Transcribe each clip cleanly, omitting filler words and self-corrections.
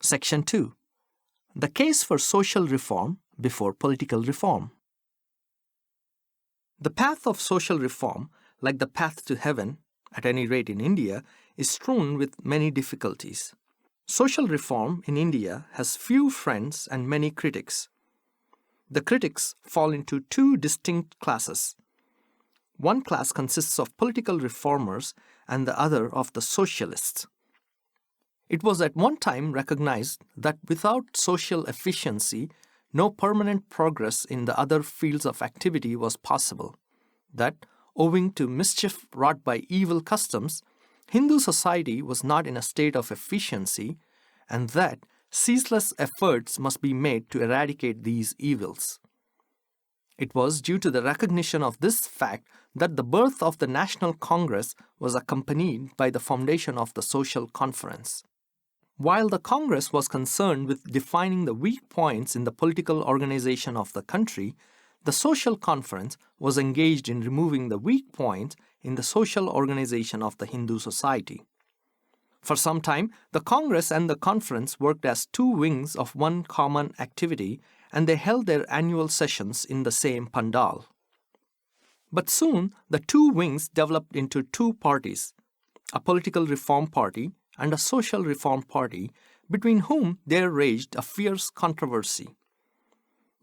Section 2. The case for social reform before political reform. The path of social reform, like the path to heaven, at any rate in India, is strewn with many difficulties. Social reform in India has few friends and many critics. The critics fall into two distinct classes. One class consists of political reformers and the other of the socialists. It was at one time recognized that without social efficiency, no permanent progress in the other fields of activity was possible, that, owing to mischief wrought by evil customs, Hindu society was not in a state of efficiency, and that ceaseless efforts must be made to eradicate these evils. It was due to the recognition of this fact that the birth of the National Congress was accompanied by the foundation of the Social Conference. While the Congress was concerned with defining the weak points in the political organization of the country, the Social Conference was engaged in removing the weak points in the social organization of the Hindu society. For some time, the Congress and the Conference worked as two wings of one common activity, and they held their annual sessions in the same pandal. But soon, the two wings developed into two parties, a political reform party and a social reform party, between whom there raged a fierce controversy.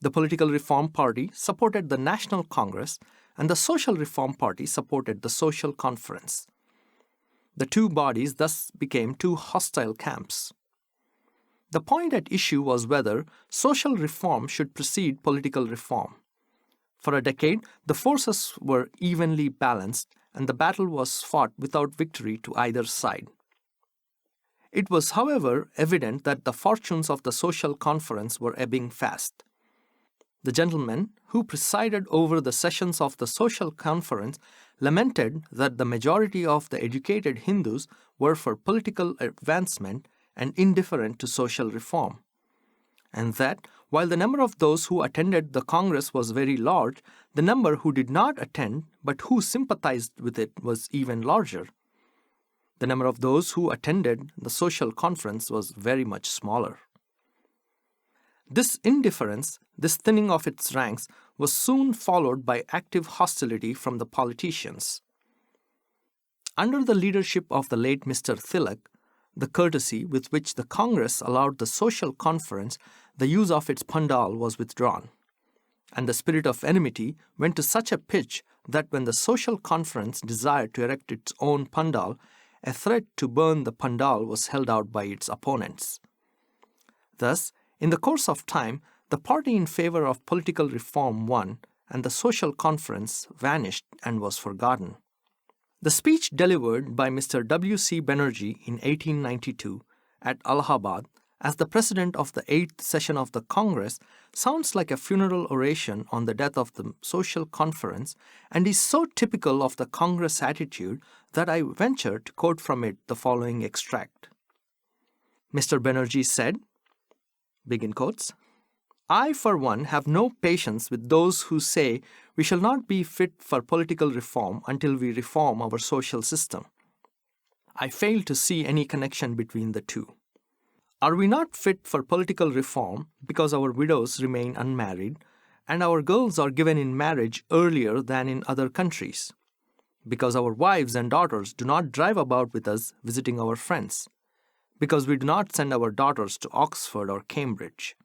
The political reform party supported the National Congress, and the social reform party supported the Social Conference. The two bodies thus became two hostile camps. The point at issue was whether social reform should precede political reform. For a decade, the forces were evenly balanced, and the battle was fought without victory to either side. It was, however, evident that the fortunes of the Social Conference were ebbing fast. The gentlemen who presided over the sessions of the Social Conference lamented that the majority of the educated Hindus were for political advancement and indifferent to social reform, and that while the number of those who attended the Congress was very large, the number who did not attend but who sympathized with it was even larger. The number of those who attended the Social Conference was very much smaller. This indifference, this thinning of its ranks, was soon followed by active hostility from the politicians. Under the leadership of the late Mr. Tilak, the courtesy with which the Congress allowed the Social Conference the use of its pandal was withdrawn, and the spirit of enmity went to such a pitch that when the Social Conference desired to erect its own pandal, a threat to burn the pandal was held out by its opponents. Thus, in the course of time, the party in favor of political reform won, and the Social Conference vanished and was forgotten. The speech delivered by Mr. W.C. Banerjee in 1892 at Allahabad as the president of the 8th session of the Congress sounds like a funeral oration on the death of the Social Conference and is so typical of the Congress attitude that I venture to quote from it the following extract. Mr. Banerjee said, begin quotes, "I, for one, have no patience with those who say we shall not be fit for political reform until we reform our social system. I fail to see any connection between the two. Are we not fit for political reform because our widows remain unmarried and our girls are given in marriage earlier than in other countries? Because our wives and daughters do not drive about with us visiting our friends? Because we do not send our daughters to Oxford or Cambridge?"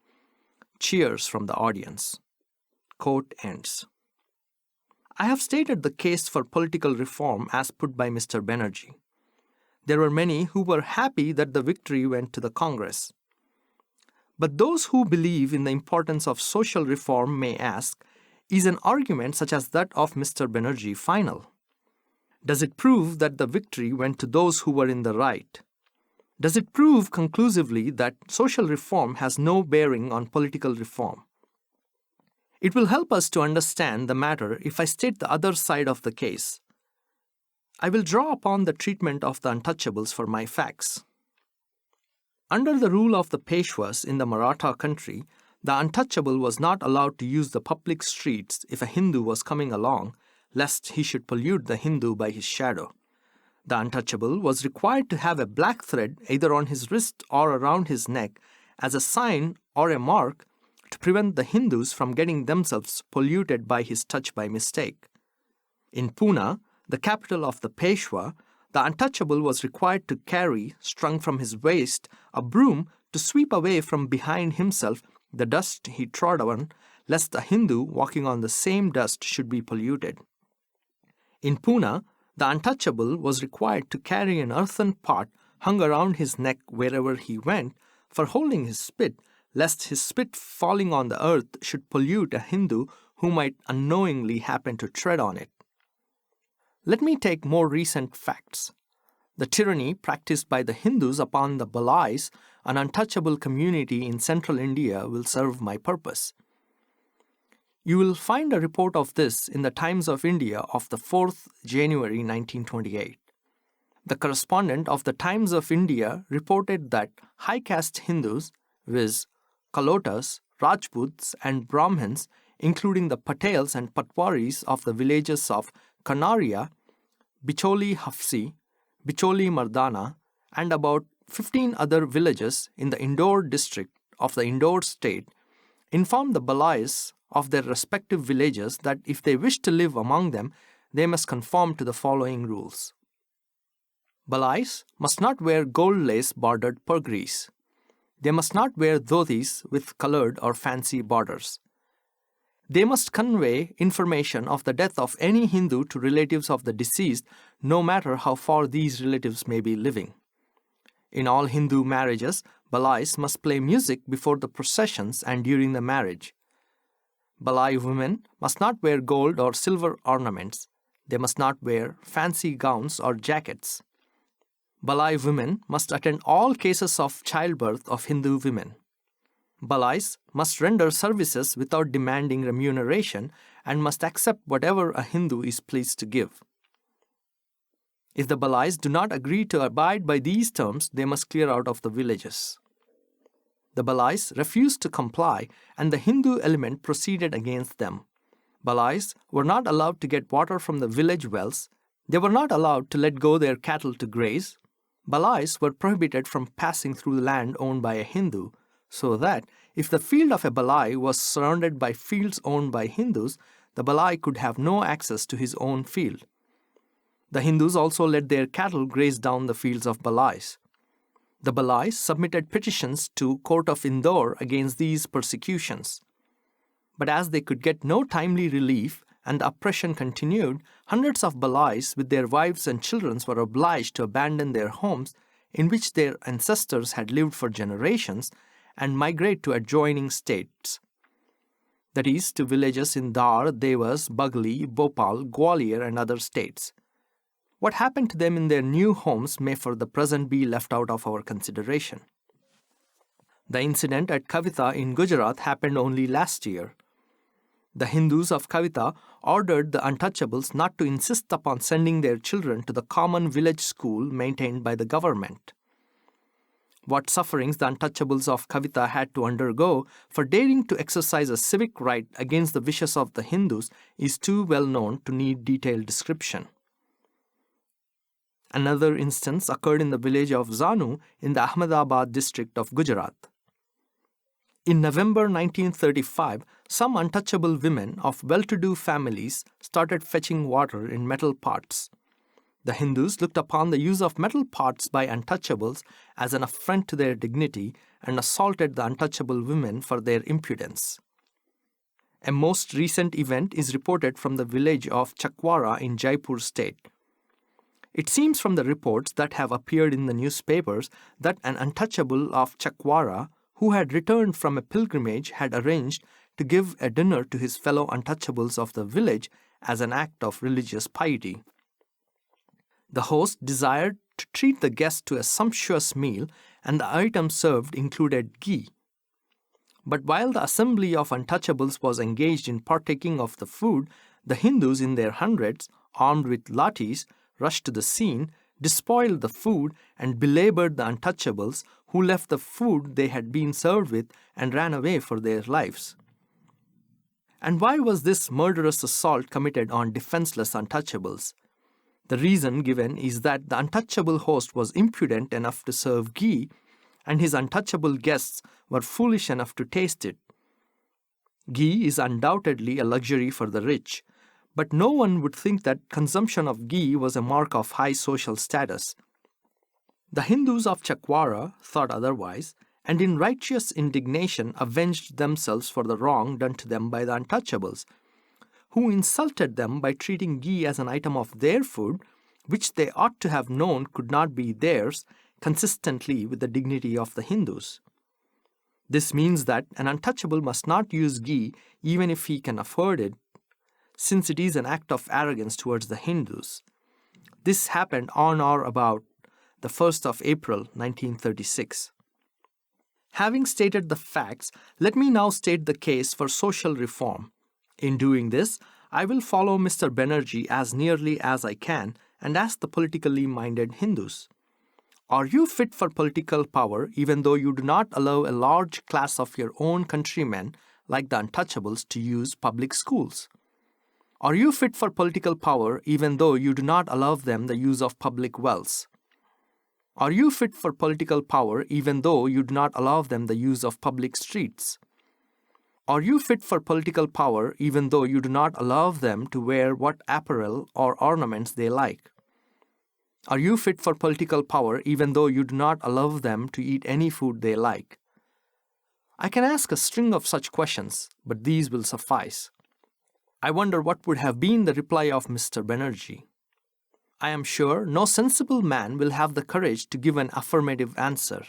Cheers from the audience. Quote ends. I have stated the case for political reform as put by Mr. Banerjee. There were many who were happy that the victory went to the Congress. But those who believe in the importance of social reform may ask, is an argument such as that of Mr. Banerjee final? Does it prove that the victory went to those who were in the right? Does it prove conclusively that social reform has no bearing on political reform? It will help us to understand the matter if I state the other side of the case. I will draw upon the treatment of the untouchables for my facts. Under the rule of the Peshwas in the Maratha country, the untouchable was not allowed to use the public streets if a Hindu was coming along, lest he should pollute the Hindu by his shadow. The untouchable was required to have a black thread either on his wrist or around his neck as a sign or a mark to prevent the Hindus from getting themselves polluted by his touch by mistake. In Pune, the capital of the Peshwa, the untouchable was required to carry, strung from his waist, a broom to sweep away from behind himself the dust he trod on, lest a Hindu walking on the same dust should be polluted. In Pune, the untouchable was required to carry an earthen pot hung around his neck wherever he went for holding his spit, lest his spit falling on the earth should pollute a Hindu who might unknowingly happen to tread on it. Let me take more recent facts. The tyranny practiced by the Hindus upon the Balais, an untouchable community in central India, will serve my purpose. You will find a report of this in the Times of India of the 4th January 1928. The correspondent of the Times of India reported that high caste Hindus, viz. Kalotas, Rajputs and Brahmins, including the Patels and Patwaris of the villages of Kanaria, Bicholi Hafsi, Bicholi Mardana, and about 15 other villages in the Indore district of the Indore state, informed the Balais of their respective villages that if they wish to live among them, they must conform to the following rules. Balais must not wear gold lace bordered purgrees. They must not wear dhotis with colored or fancy borders. They must convey information of the death of any Hindu to relatives of the deceased, no matter how far these relatives may be living. In all Hindu marriages, Balais must play music before the processions and during the marriage. Balai women must not wear gold or silver ornaments. They must not wear fancy gowns or jackets. Balai women must attend all cases of childbirth of Hindu women. Balais must render services without demanding remuneration and must accept whatever a Hindu is pleased to give. If the Balais do not agree to abide by these terms, they must clear out of the villages. The Balais refused to comply, and the Hindu element proceeded against them. Balais were not allowed to get water from the village wells. They were not allowed to let go their cattle to graze. Balais were prohibited from passing through land owned by a Hindu, so that if the field of a Balai was surrounded by fields owned by Hindus, the Balai could have no access to his own field. The Hindus also let their cattle graze down the fields of Balais. The Balais submitted petitions to Court of Indore against these persecutions. But as they could get no timely relief and the oppression continued, hundreds of Balais with their wives and children were obliged to abandon their homes in which their ancestors had lived for generations and migrate to adjoining states. That is, to villages in Dar, Devas, Bagli, Bhopal, Gwalior and other states. What happened to them in their new homes may for the present be left out of our consideration. The incident at Kavita in Gujarat happened only last year. The Hindus of Kavita ordered the untouchables not to insist upon sending their children to the common village school maintained by the government. What sufferings the untouchables of Kavita had to undergo for daring to exercise a civic right against the wishes of the Hindus is too well known to need detailed description. Another instance occurred in the village of Zanu in the Ahmedabad district of Gujarat. In November 1935, some untouchable women of well-to-do families started fetching water in metal pots. The Hindus looked upon the use of metal pots by untouchables as an affront to their dignity and assaulted the untouchable women for their impudence. A most recent event is reported from the village of Chakwara in Jaipur state. It seems from the reports that have appeared in the newspapers that an untouchable of Chakwara, who had returned from a pilgrimage, had arranged to give a dinner to his fellow untouchables of the village as an act of religious piety. The host desired to treat the guests to a sumptuous meal, and the items served included ghee. But while the assembly of untouchables was engaged in partaking of the food, the Hindus in their hundreds, armed with lathis, rushed to the scene, despoiled the food, and belabored the untouchables, who left the food they had been served with and ran away for their lives. And why was this murderous assault committed on defenseless untouchables? The reason given is that the untouchable host was impudent enough to serve ghee, and his untouchable guests were foolish enough to taste it. Ghee is undoubtedly a luxury for the rich, but no one would think that consumption of ghee was a mark of high social status. The Hindus of Chakwara thought otherwise, and in righteous indignation avenged themselves for the wrong done to them by the untouchables, who insulted them by treating ghee as an item of their food, which they ought to have known could not be theirs, consistently with the dignity of the Hindus. This means that an untouchable must not use ghee even if he can afford it, since it is an act of arrogance towards the Hindus. This happened on or about the 1st of April 1936. Having stated the facts, let me now state the case for social reform. In doing this, I will follow Mr. Banerjee as nearly as I can and ask the politically minded Hindus. Are you fit for political power even though you do not allow a large class of your own countrymen, like the untouchables, to use public schools? Are you fit for political power even though you do not allow them the use of public wells? Are you fit for political power even though you do not allow them the use of public streets? Are you fit for political power even though you do not allow them to wear what apparel or ornaments they like? Are you fit for political power even though you do not allow them to eat any food they like? I can ask a string of such questions, but these will suffice. I wonder what would have been the reply of Mr. Banerjee. I am sure no sensible man will have the courage to give an affirmative answer.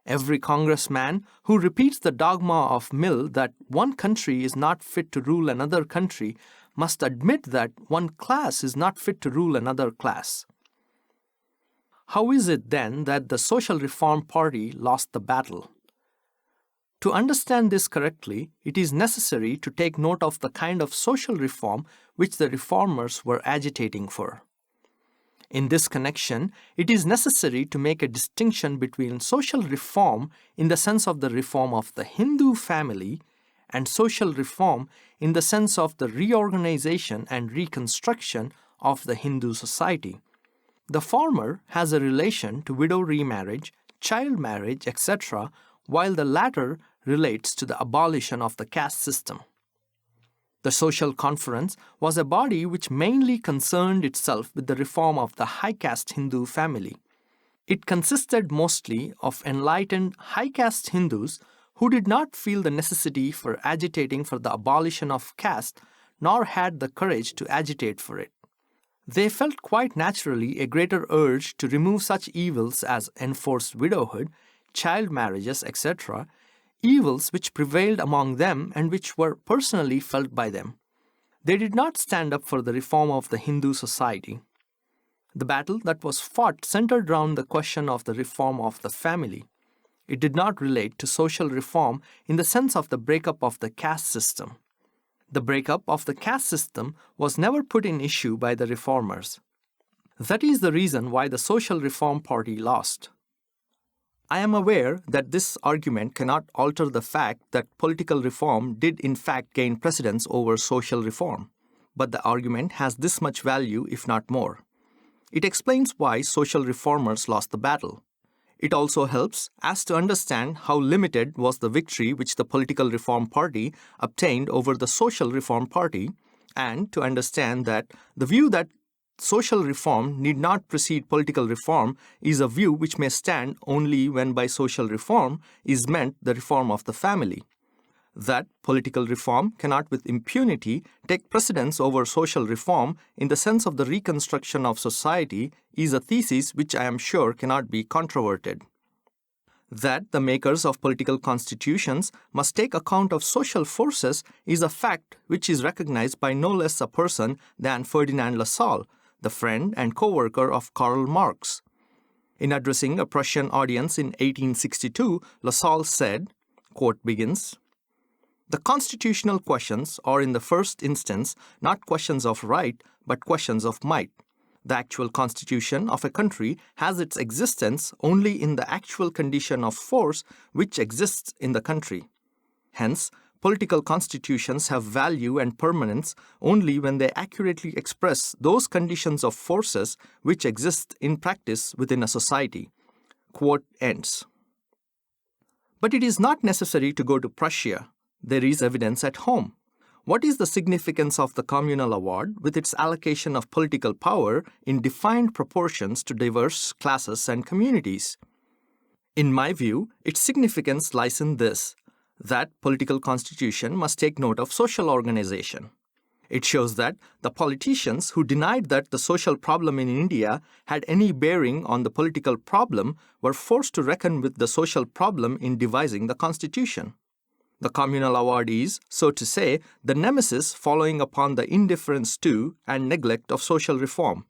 Every congressman who repeats the dogma of Mill that one country is not fit to rule another country must admit that one class is not fit to rule another class. How is it then that the Social Reform Party lost the battle? To understand this correctly, it is necessary to take note of the kind of social reform which the reformers were agitating for. In this connection, it is necessary to make a distinction between social reform in the sense of the reform of the Hindu family and social reform in the sense of the reorganization and reconstruction of the Hindu society. The former has a relation to widow remarriage, child marriage, etc., while the latter relates to the abolition of the caste system. The Social Conference was a body which mainly concerned itself with the reform of the high caste Hindu family. It consisted mostly of enlightened high caste Hindus who did not feel the necessity for agitating for the abolition of caste, nor had the courage to agitate for it. They felt quite naturally a greater urge to remove such evils as enforced widowhood, child marriages, etc., evils which prevailed among them and which were personally felt by them. They did not stand up for the reform of the Hindu society. The battle that was fought centered round the question of the reform of the family. It did not relate to social reform in the sense of the breakup of the caste system. The breakup of the caste system was never put in issue by the reformers. That is the reason why the Social Reform Party lost. I am aware that this argument cannot alter the fact that political reform did in fact gain precedence over social reform, but the argument has this much value, if not more. It explains why social reformers lost the battle. It also helps us to understand how limited was the victory which the Political Reform Party obtained over the Social Reform Party, and to understand that the view that social reform need not precede political reform is a view which may stand only when by social reform is meant the reform of the family. That political reform cannot with impunity take precedence over social reform in the sense of the reconstruction of society is a thesis which I am sure cannot be controverted. That the makers of political constitutions must take account of social forces is a fact which is recognized by no less a person than Ferdinand Lassalle, the friend and co-worker of Karl Marx. In addressing a Prussian audience in 1862, Lassalle said, quote begins, "The constitutional questions are in the first instance not questions of right, but questions of might. The actual constitution of a country has its existence only in the actual condition of force which exists in the country. Hence, political constitutions have value and permanence only when they accurately express those conditions of forces which exist in practice within a society. Quote ends. But it is not necessary to go to Prussia. There is evidence at home. What is the significance of the communal award with its allocation of political power in defined proportions to diverse classes and communities? In my view, its significance lies in this: that political constitution must take note of social organization. It shows that the politicians who denied that the social problem in India had any bearing on the political problem were forced to reckon with the social problem in devising the constitution. The communal award is, so to say, the nemesis following upon the indifference to and neglect of social reform.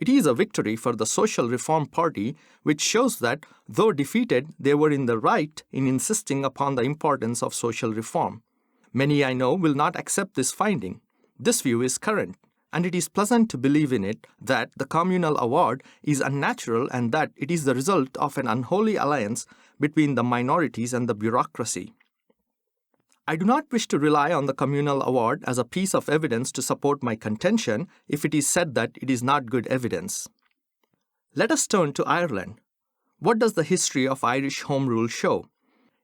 It is a victory for the Social Reform Party, which shows that, though defeated, they were in the right in insisting upon the importance of social reform. Many I know will not accept this finding. This view is current, and it is pleasant to believe in it that the communal award is unnatural and that it is the result of an unholy alliance between the minorities and the bureaucracy. I do not wish to rely on the communal award as a piece of evidence to support my contention if it is said that it is not good evidence. Let us turn to Ireland. What does the history of Irish Home Rule show?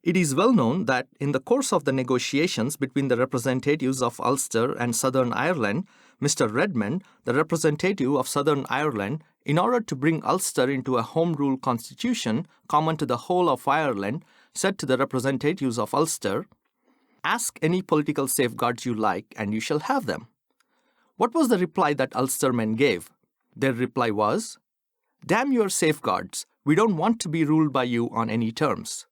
It is well known that in the course of the negotiations between the representatives of Ulster and Southern Ireland, Mr. Redmond, the representative of Southern Ireland, in order to bring Ulster into a Home Rule constitution common to the whole of Ireland, said to the representatives of Ulster, "Ask any political safeguards you like, and you shall have them." What was the reply that Ulstermen gave? Their reply was, "Damn your safeguards, we don't want to be ruled by you on any terms."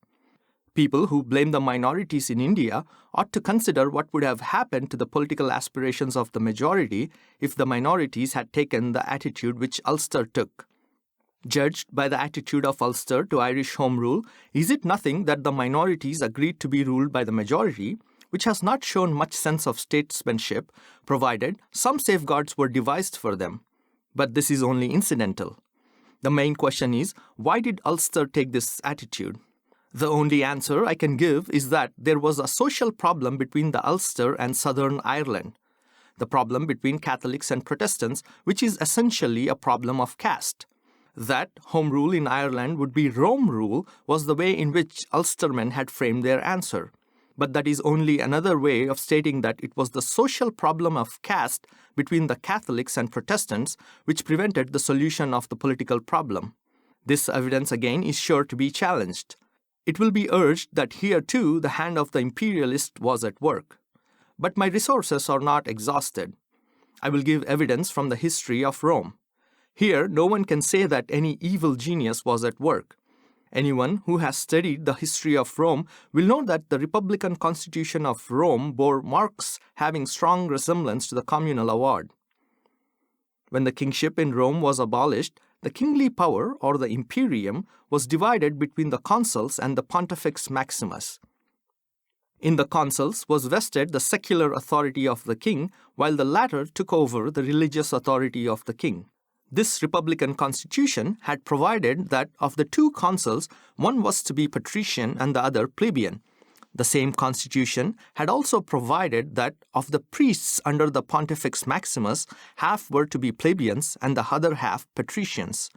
People who blame the minorities in India ought to consider what would have happened to the political aspirations of the majority if the minorities had taken the attitude which Ulster took. Judged by the attitude of Ulster to Irish Home Rule, is it nothing that the minorities agreed to be ruled by the majority, which has not shown much sense of statesmanship, provided some safeguards were devised for them? But this is only incidental. The main question is, why did Ulster take this attitude? The only answer I can give is that there was a social problem between the Ulster and Southern Ireland, the problem between Catholics and Protestants, which is essentially a problem of caste. That Home Rule in Ireland would be Rome Rule was the way in which Ulstermen had framed their answer. But that is only another way of stating that it was the social problem of caste between the Catholics and Protestants which prevented the solution of the political problem. This evidence again is sure to be challenged. It will be urged that here too the hand of the imperialist was at work. But my resources are not exhausted. I will give evidence from the history of Rome. Here, no one can say that any evil genius was at work. Anyone who has studied the history of Rome will know that the Republican Constitution of Rome bore marks having strong resemblance to the communal award. When the kingship in Rome was abolished, the kingly power, or the imperium, was divided between the consuls and the Pontifex Maximus. In the consuls was vested the secular authority of the king, while the latter took over the religious authority of the king. This Republican Constitution had provided that of the two consuls, one was to be patrician and the other plebeian. The same Constitution had also provided that of the priests under the Pontifex Maximus, half were to be plebeians and the other half patricians.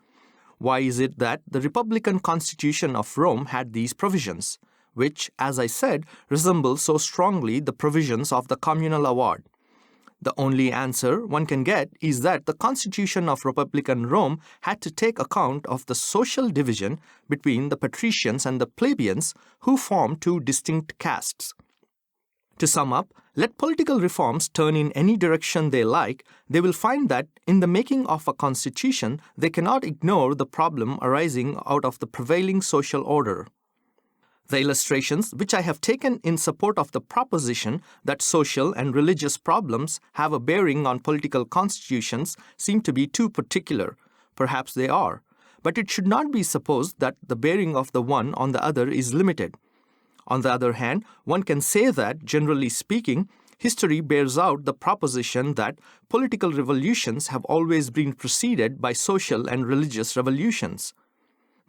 Why is it that the Republican Constitution of Rome had these provisions, which, as I said, resemble so strongly the provisions of the communal award? The only answer one can get is that the Constitution of Republican Rome had to take account of the social division between the patricians and the plebeians, who formed two distinct castes. To sum up, let political reforms turn in any direction they like, they will find that in the making of a constitution, they cannot ignore the problem arising out of the prevailing social order. The illustrations which I have taken in support of the proposition that social and religious problems have a bearing on political constitutions seem to be too particular. Perhaps they are, but it should not be supposed that the bearing of the one on the other is limited. On the other hand, one can say that, generally speaking, history bears out the proposition that political revolutions have always been preceded by social and religious revolutions.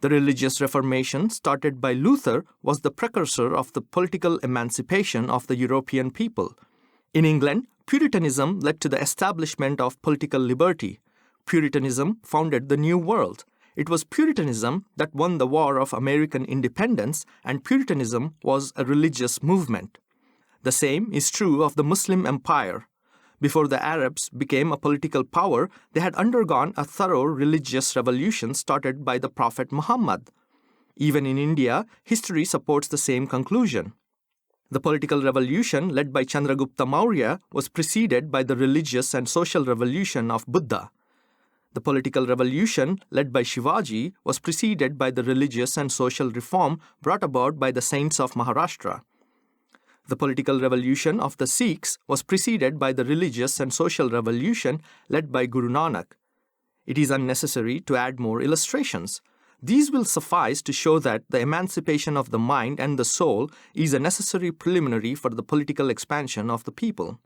The religious reformation started by Luther was the precursor of the political emancipation of the European people. In England, Puritanism led to the establishment of political liberty. Puritanism founded the New World. It was Puritanism that won the War of American Independence, and Puritanism was a religious movement. The same is true of the Muslim Empire. Before the Arabs became a political power, they had undergone a thorough religious revolution started by the Prophet Muhammad. Even in India, history supports the same conclusion. The political revolution led by Chandragupta Maurya was preceded by the religious and social revolution of Buddha. The political revolution led by Shivaji was preceded by the religious and social reform brought about by the saints of Maharashtra. The political revolution of the Sikhs was preceded by the religious and social revolution led by Guru Nanak. It is unnecessary to add more illustrations. These will suffice to show that the emancipation of the mind and the soul is a necessary preliminary for the political expansion of the people.